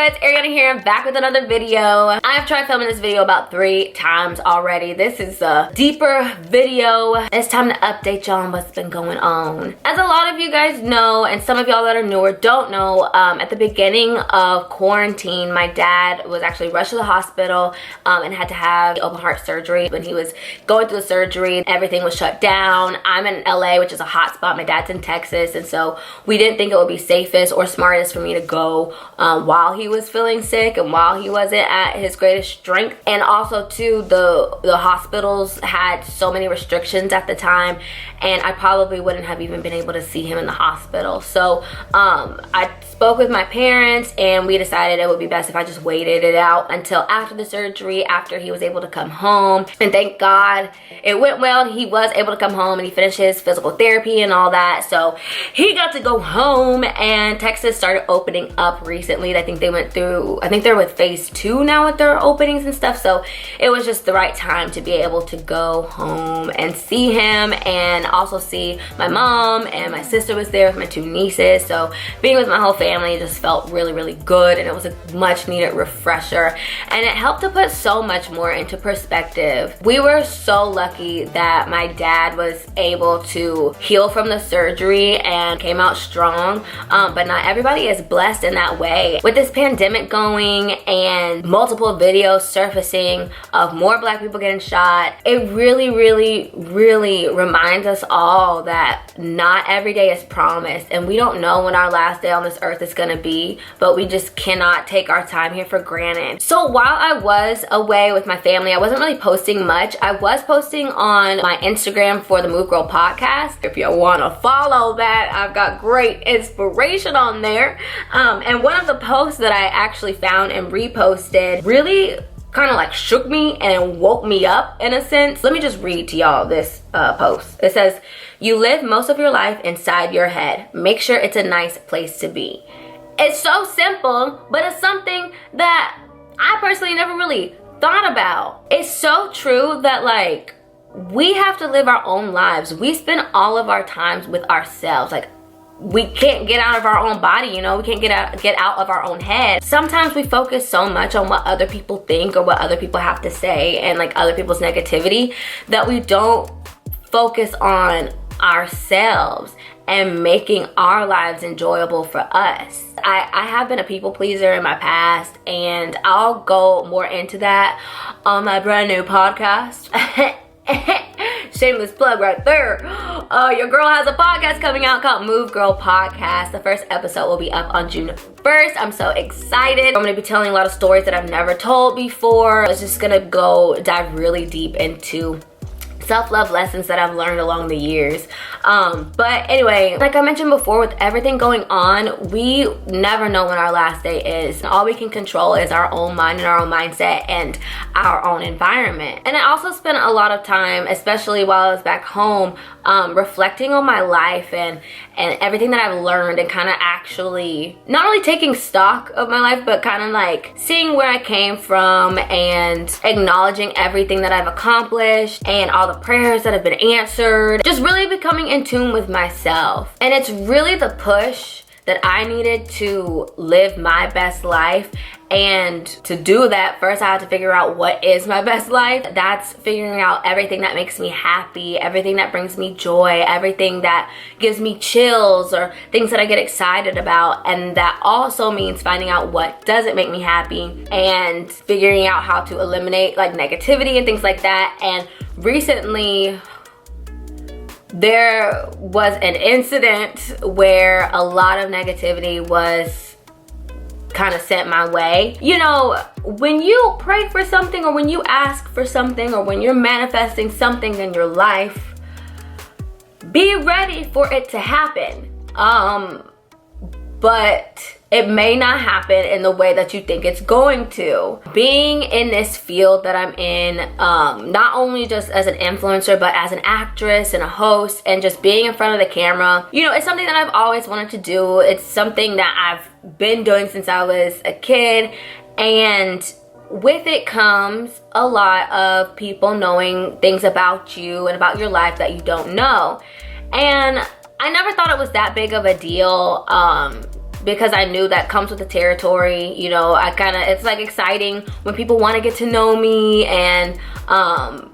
guys, Arianna here. I'm back with another video. I've tried filming this video about 3 times already. This is a deeper video. It's time to update y'all on what's been going on. As a lot of you guys know, and some of y'all that are newer don't know, at the beginning of quarantine, my dad was actually rushed to the hospital and had to have open heart surgery. When he was going through the surgery, everything was shut down. I'm in LA, which is a hot spot. My dad's in Texas, and so we didn't think it would be safest or smartest for me to go while he was feeling sick and while he wasn't at his greatest strength. And also too, the hospitals had so many restrictions at the time, and I probably wouldn't have even been able to see him in the hospital. So I spoke with my parents, and we decided it would be best if I just waited it out until after the surgery, after he was able to come home. And thank God it went well. He was able to come home and he finished his physical therapy and all that, so he got to go home. And Texas started opening up recently. I think they went through, I think they're with phase 2 now with their openings and stuff, so it was just the right time to be able to go home and see him, and also see my mom, and my sister was there with my 2 nieces. So being with my whole family just felt really, really good, and it was a much needed refresher, and it helped to put so much more into perspective. We were so lucky that my dad was able to heal from the surgery and came out strong, but not everybody is blessed in that way. With this pandemic going and multiple videos surfacing of more Black people getting shot, it really, really, really reminds us all that not every day is promised, and we don't know when our last day on this earth is gonna be, but we just cannot take our time here for granted. So while I was away with my family, I wasn't really posting much. I was posting on my Instagram for the Move Girl podcast. If you want to follow that, I've got great inspiration on there. And one of the posts that I actually found and reposted really kind of like shook me and woke me up in a sense. Let me just read to y'all this post. It says, "You live most of your life inside your head. Make sure it's a nice place to be." It's so simple, but it's something that I personally never really thought about. It's so true that, like, we have to live our own lives. We spend all of our times with ourselves. Like, we can't get out of our own body, you know, we can't get out of our own head. Sometimes we focus so much on what other people think or what other people have to say and like other people's negativity that we don't focus on ourselves and making our lives enjoyable for us. I have been a people pleaser in my past, and I'll go more into that on my brand new podcast. Shameless plug right there. Your girl has a podcast coming out called Move Girl Podcast. The first episode will be up on June 1st. I'm so excited. I'm gonna be telling a lot of stories that I've never told before. It's just gonna dive really deep into self-love lessons that I've learned along the years. But anyway, like I mentioned before, with everything going on, we never know when our last day is. All we can control is our own mind and our own mindset and our own environment. And I also spent a lot of time, especially while I was back home, reflecting on my life and everything that I've learned, and kind of actually not only taking stock of my life, but kind of like seeing where I came from and acknowledging everything that I've accomplished and all the prayers that have been answered. Just really becoming in tune with myself. And it's really the push that I needed to live my best life. And to do that, first I had to figure out what is my best life. That's figuring out everything that makes me happy, everything that brings me joy, everything that gives me chills or things that I get excited about. And that also means finding out what doesn't make me happy and figuring out how to eliminate like negativity and things like that. And recently, there was an incident where a lot of negativity was kind of sent my way. You know, when you pray for something, or when you ask for something, or when you're manifesting something in your life, be ready for it to happen. But it may not happen in the way that you think it's going to. Being in this field that I'm in, not only just as an influencer, but as an actress and a host, and just being in front of the camera, you know, it's something that I've always wanted to do. It's something that I've been doing since I was a kid, and with it comes a lot of people knowing things about you and about your life that you don't know. And I never thought it was that big of a deal because I knew that comes with the territory. You know, it's like exciting when people want to get to know me, and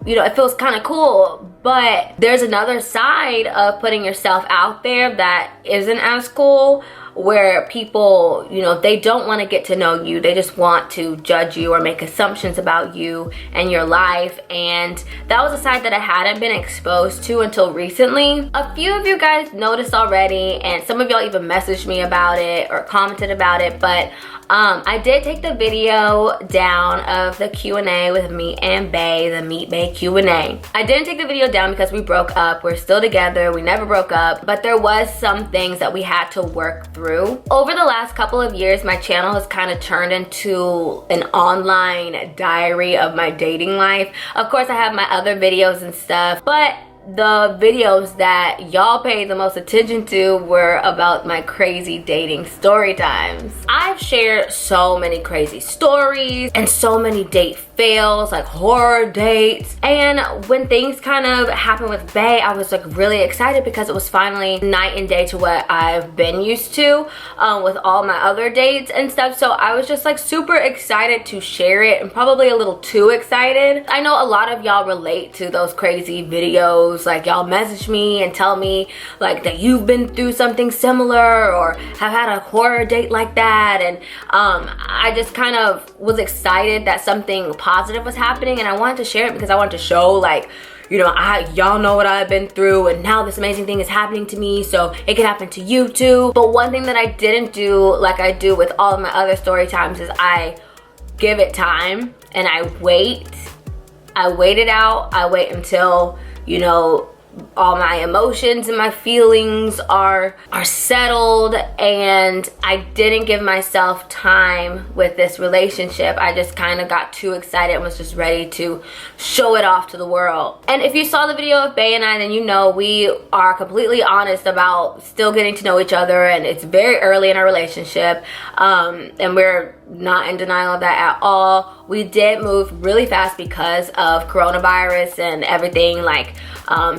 you know, it feels kind of cool. But there's another side of putting yourself out there that isn't as cool, where people, you know, they don't want to get to know you. They just want to judge you or make assumptions about you and your life. And that was a side that I hadn't been exposed to until recently. A few of you guys noticed already, and some of y'all even messaged me about it or commented about it, but I did take the video down of the Q&A with me and Bae, the Meet Bae Q&A. I didn't take the video down because we broke up. We're still together. We never broke up, but there was some things that we had to work through. Over the last couple of years, my channel has kind of turned into an online diary of my dating life. Of course, I have my other videos and stuff, but the videos that y'all paid the most attention to were about my crazy dating story times. I've shared so many crazy stories and so many date fails, like horror dates. And when things kind of happened with Bae, I was like really excited because it was finally night and day to what I've been used to with all my other dates and stuff. So I was just like super excited to share it, and probably a little too excited. I know a lot of y'all relate to those crazy videos. Like, y'all message me and tell me like that you've been through something similar or have had a horror date like that. And I just kind of was excited that something positive was happening, and I wanted to share it because I wanted to show, like, you know, y'all know what I've been through, and now this amazing thing is happening to me, so it can happen to you too. But one thing that I didn't do like I do with all of my other story times is I give it time and I wait. I wait it out. I wait until, you know, all my emotions and my feelings are settled, and I didn't give myself time with this relationship. I just kind of got too excited and was just ready to show it off to the world. And if you saw the video of Bae and I, then you know we are completely honest about still getting to know each other, and it's very early in our relationship, and we're not in denial of that at all. We did move really fast because of coronavirus and everything, like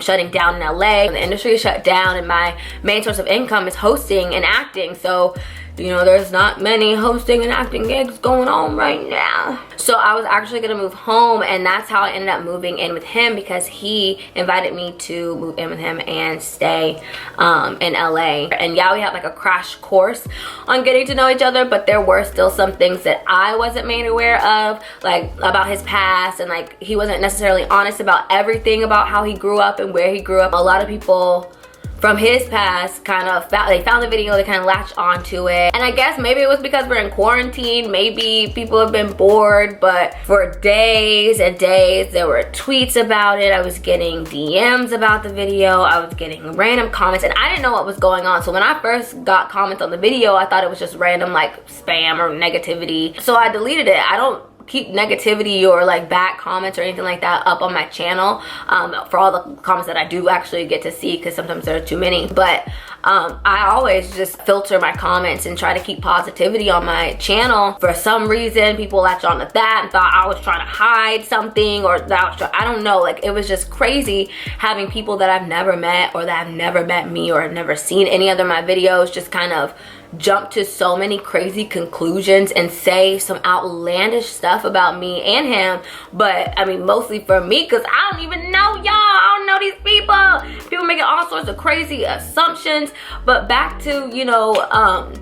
shutting down in LA. The industry is shut down, and my main source of income is hosting and acting. So, you know, there's not many hosting and acting gigs going on right now. So I was actually gonna move home, and that's how I ended up moving in with him, because he invited me to move in with him and stay in LA. And yeah, we had like a crash course on getting to know each other, but there were still some things that I wasn't made aware of, like about his past, and like he wasn't necessarily honest about everything about how he grew up and where he grew up. A lot of people from his past kind of found the video, they kind of latched onto it. And I guess maybe it was because we're in quarantine, maybe people have been bored, but for days and days there were tweets about it. I was getting DMs about the video, I was getting random comments, and I didn't know what was going on. So when I first got comments on the video, I thought it was just random like spam or negativity, so I deleted it. I don't keep negativity or like bad comments or anything like that up on my channel for all the comments that I do actually get to see, because sometimes there are too many. But I always just filter my comments and try to keep positivity on my channel. For some reason, people latched on to that and thought I was trying to hide something, or that I don't know, like it was just crazy having people that I've never met or that have never met me or have never seen any other of my videos just kind of jump to so many crazy conclusions and say some outlandish stuff about me and him. But I mean, mostly for me, because I don't even know y'all. I don't know these people. People making all sorts of crazy assumptions. But back to, you know,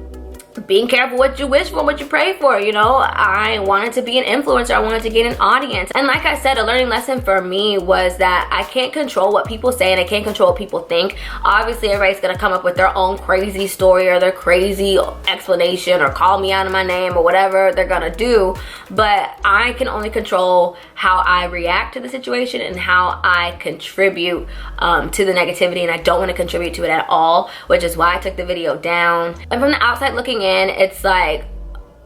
being careful what you wish for, what you pray for. You know, I wanted to be an influencer. I wanted to get an audience. And like I said, a learning lesson for me was that I can't control what people say, and I can't control what people think. Obviously, everybody's gonna come up with their own crazy story or their crazy explanation or call me out of my name or whatever they're gonna do. But I can only control how I react to the situation and how I contribute to the negativity, and I don't want to contribute to it at all, which is why I took the video down. And from the outside looking in, it's like,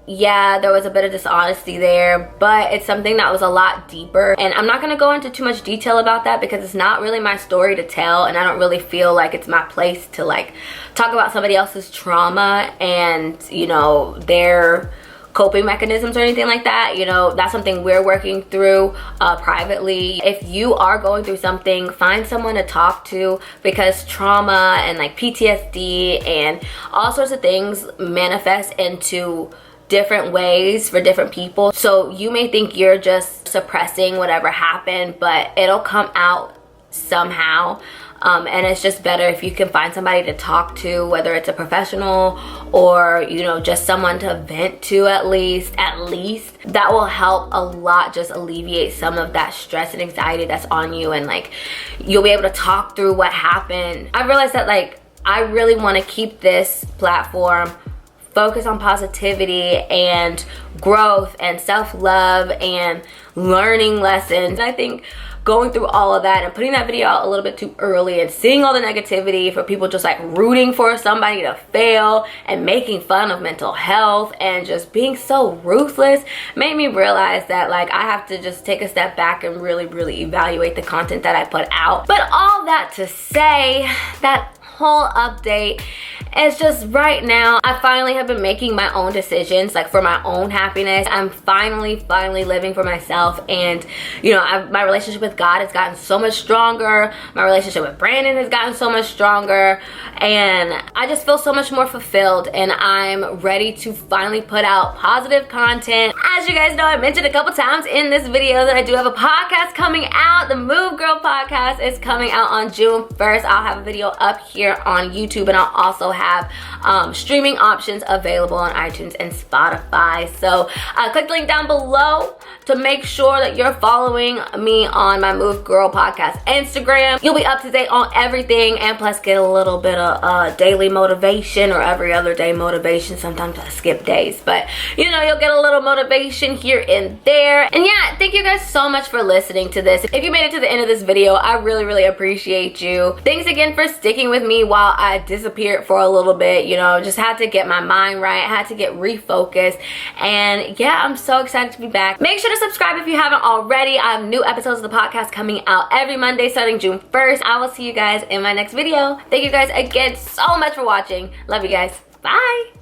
yeah, there was a bit of dishonesty there, but it's something that was a lot deeper. And I'm not gonna go into too much detail about that because it's not really my story to tell, and I don't really feel like it's my place to like talk about somebody else's trauma and, you know, their coping mechanisms or anything like that. You know, that's something we're working through privately. If you are going through something, find someone to talk to, because trauma and like PTSD and all sorts of things manifest into different ways for different people. So you may think you're just suppressing whatever happened, but it'll come out somehow. And it's just better if you can find somebody to talk to, whether it's a professional or, you know, just someone to vent to at least. That will help a lot, just alleviate some of that stress and anxiety that's on you, and like you'll be able to talk through what happened. I realized that like I really want to keep this platform focused on positivity and growth and self-love and learning lessons. I think going through all of that and putting that video out a little bit too early and seeing all the negativity for people just like rooting for somebody to fail and making fun of mental health and just being so ruthless made me realize that like I have to just take a step back and really evaluate the content that I put out. But all that to say, that whole update is just right now I finally have been making my own decisions, like for my own happiness. I'm finally living for myself, and you know, my relationship with God has gotten so much stronger. My relationship with Brandon has gotten so much stronger, and I just feel so much more fulfilled, and I'm ready to finally put out positive content. As you guys know, I mentioned a couple times in this video that I do have a podcast coming out. The Move Girl podcast is coming out on June 1st. I'll have a video up here on YouTube, and I'll also have streaming options available on iTunes and Spotify. So click the link down below to make sure that you're following me on my Move Girl podcast Instagram. You'll be up to date on everything, and plus get a little bit of daily motivation or every other day motivation. Sometimes I skip days, but you know, you'll get a little motivation here and there. And yeah, thank you guys so much for listening to this. If you made it to the end of this video, I really appreciate you. Thanks again for sticking with me while I disappeared for a little bit. You know, just had to get my mind right, had to get refocused, and yeah, I'm so excited to be back. Make sure to subscribe if you haven't already. I have new episodes of the podcast coming out every Monday starting June 1st. I will see you guys in my next video. Thank you guys again so much for watching. Love you guys. Bye.